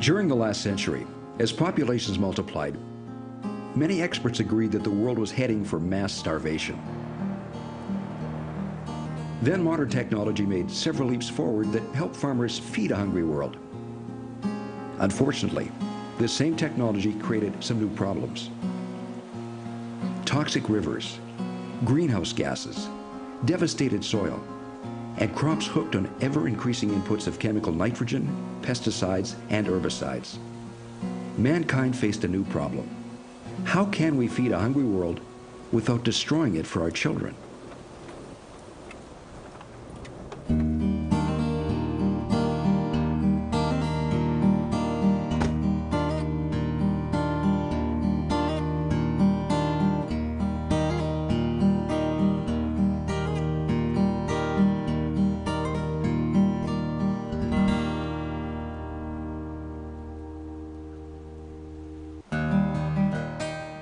During the last century, as populations multiplied, many experts agreed that the world was heading for mass starvation. Then modern technology made several leaps forward that helped farmers feed a hungry world. Unfortunately, this same technology created some new problems. Toxic rivers, greenhouse gases, devastated soil, and crops hooked on ever-increasing inputs of chemical nitrogen, pesticides, and herbicides. Mankind faced a new problem. How can we feed a hungry world without destroying it for our children?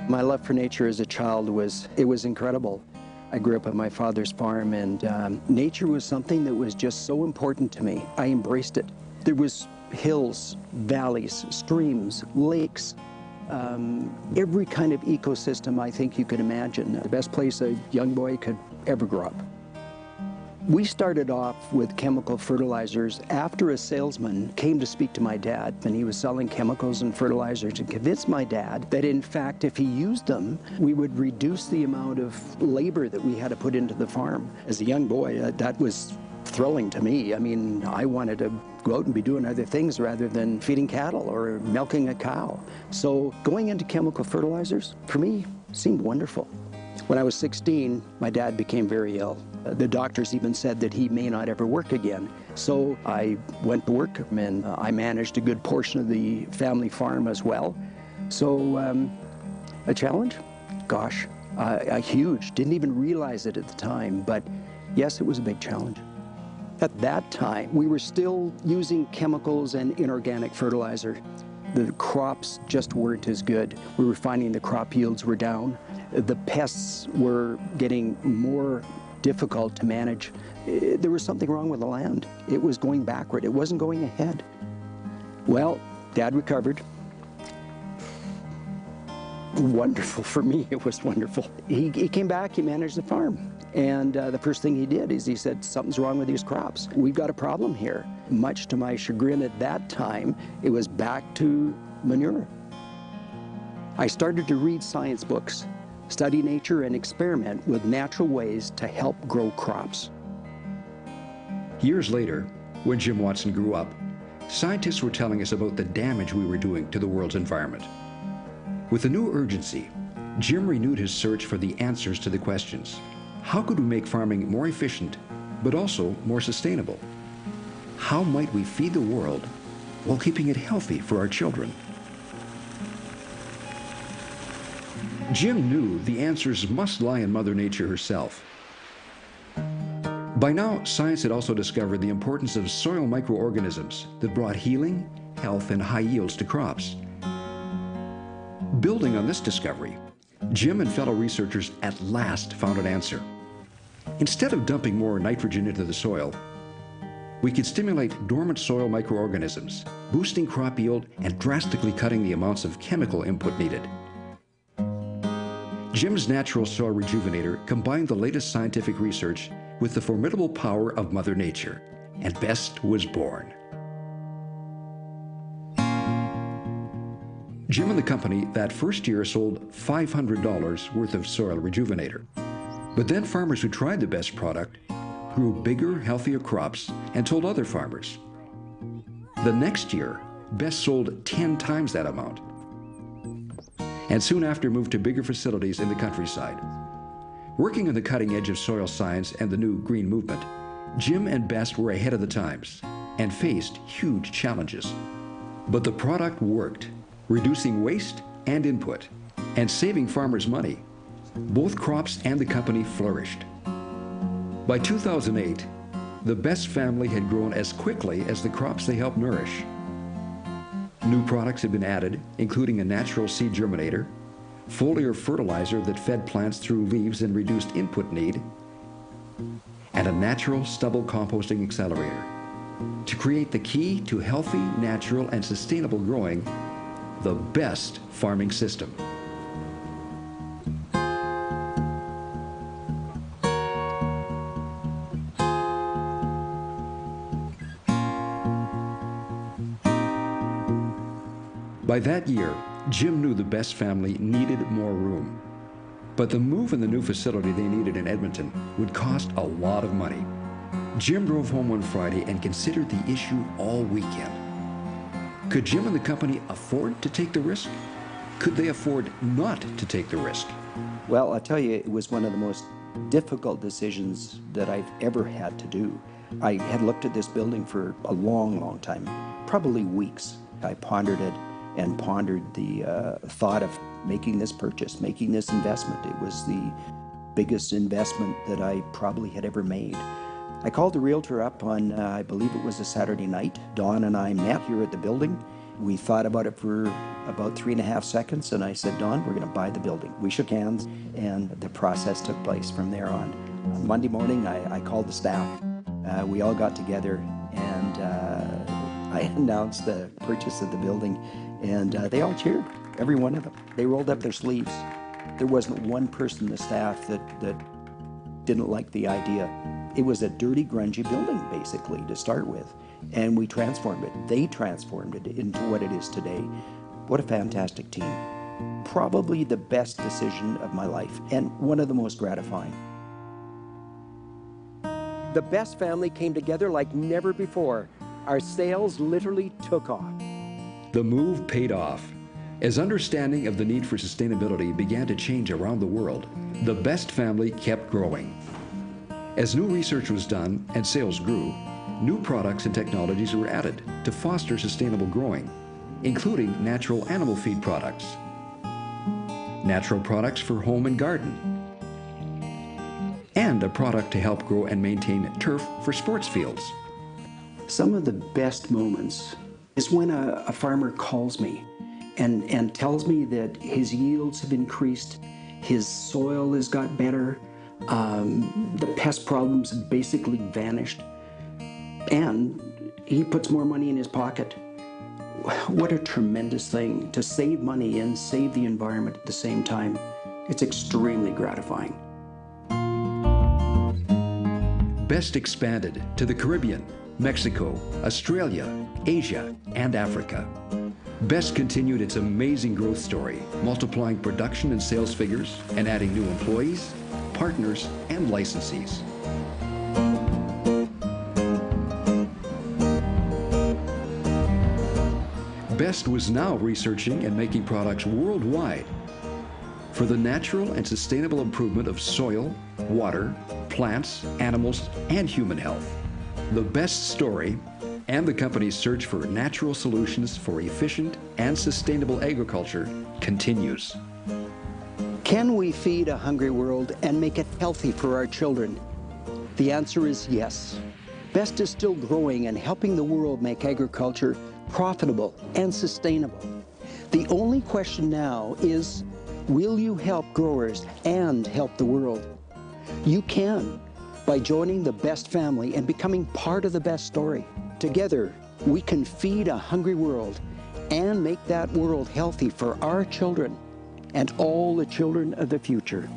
My love for nature as a child was incredible. I grew up on my father's farm, and nature was something that was just so important to me. I embraced it. There was hills, valleys, streams, lakes, every kind of ecosystem I think you could imagine. The best place a young boy could ever grow up. We started off with chemical fertilizers after a salesman came to speak to my dad, and he was selling chemicals and fertilizers, and convinced my dad that in fact if he used them, we would reduce the amount of labor that we had to put into the farm. As a young boy, that was thrilling to me. I mean, I wanted to go out and be doing other things rather than feeding cattle or milking a cow. So going into chemical fertilizers, for me, seemed wonderful. When I was 16, my dad became very ill. The doctors even said that he may not ever work again. So I went to work, and I managed a good portion of the family farm as well. So a challenge? Gosh, a huge. Didn't even realize it at the time, but yes, it was a big challenge. At that time, we were still using chemicals and inorganic fertilizer. The crops just weren't as good. We were finding the crop yields were down. The pests were getting more difficult to manage. There was something wrong with the land. It was going backward. It wasn't going ahead. Well, Dad recovered. Wonderful for me. It was wonderful. He came back. He managed the farm. And the first thing he did is he said, something's wrong with these crops. We've got a problem here. Much to my chagrin at that time, it was back to manure. I started to read science books, study nature, and experiment with natural ways to help grow crops. Years later, when Jim Watson grew up, scientists were telling us about the damage we were doing to the world's environment. With a new urgency, Jim renewed his search for the answers to the questions. How could we make farming more efficient, but also more sustainable? How might we feed the world while keeping it healthy for our children? Jim knew the answers must lie in Mother Nature herself. By now, science had also discovered the importance of soil microorganisms that brought healing, health, and high yields to crops. Building on this discovery, Jim and fellow researchers at last found an answer. Instead of dumping more nitrogen into the soil, we could stimulate dormant soil microorganisms, boosting crop yield and drastically cutting the amounts of chemical input needed. Jim's natural soil rejuvenator combined the latest scientific research with the formidable power of Mother Nature, and BEST was born. Jim and the company that first year sold $500 worth of soil rejuvenator. But then farmers who tried the BEST product grew bigger, healthier crops and told other farmers. The next year, BEST sold 10 times that amount, and soon after moved to bigger facilities in the countryside. Working on the cutting edge of soil science and the new green movement, Jim and BEST were ahead of the times and faced huge challenges. But the product worked, reducing waste and input, and saving farmers money. Both crops and the company flourished. By 2008, the BEST family had grown as quickly as the crops they helped nourish. New products had been added, including a natural seed germinator, foliar fertilizer that fed plants through leaves and reduced input need, and a natural stubble composting accelerator. to create the key to healthy, natural, and sustainable growing, the best farming system. By that year, Jim knew the Best family needed more room. But the move and the new facility they needed in Edmonton would cost a lot of money. Jim drove home one Friday and considered the issue all weekend. Could Jim and the company afford to take the risk? Could they afford not to take the risk? Well, I'll tell you, it was one of the most difficult decisions that I've ever had to do. I had looked at this building for a long, long time, probably weeks. I pondered it and pondered the thought of making this purchase, making this investment. It was the biggest investment that I probably had ever made. I called the realtor up on, I believe it was a Saturday night. Don and I met here at the building. We thought about it for about 3.5 seconds, and I said, Don, we're going to buy the building. We shook hands, and the process took place from there on. Monday morning, I called the staff. We all got together, and I announced the purchase of the building, and they all cheered, every one of them. They rolled up their sleeves. There wasn't one person in the staff that didn't like the idea. It was a dirty, grungy building, basically, to start with, and we transformed it. They transformed it into what it is today. What a fantastic team. Probably the best decision of my life, and one of the most gratifying. The Best family came together like never before. Our sales literally took off. The move paid off. As understanding of the need for sustainability began to change around the world, the Best family kept growing. As new research was done and sales grew, new products and technologies were added to foster sustainable growing, including natural animal feed products, natural products for home and garden, and a product to help grow and maintain turf for sports fields. Some of the best moments is when a farmer calls me and tells me that his yields have increased, his soil has got better, the pest problems have basically vanished, and he puts more money in his pocket. What a tremendous thing to save money and save the environment at the same time. It's extremely gratifying. Best expanded to the Caribbean, Mexico, Australia, Asia, and Africa. Best continued its amazing growth story, multiplying production and sales figures and adding new employees, partners, and licensees. Best was now researching and making products worldwide for the natural and sustainable improvement of soil, water, plants, animals, and human health. The Best story and the company's search for natural solutions for efficient and sustainable agriculture continues. Can we feed a hungry world and make it healthy for our children? The answer is yes. Best is still growing and helping the world make agriculture profitable and sustainable. The only question now is, will you help growers and help the world? You can by joining the Best family and becoming part of the Best story. Together, we can feed a hungry world and make that world healthy for our children and all the children of the future.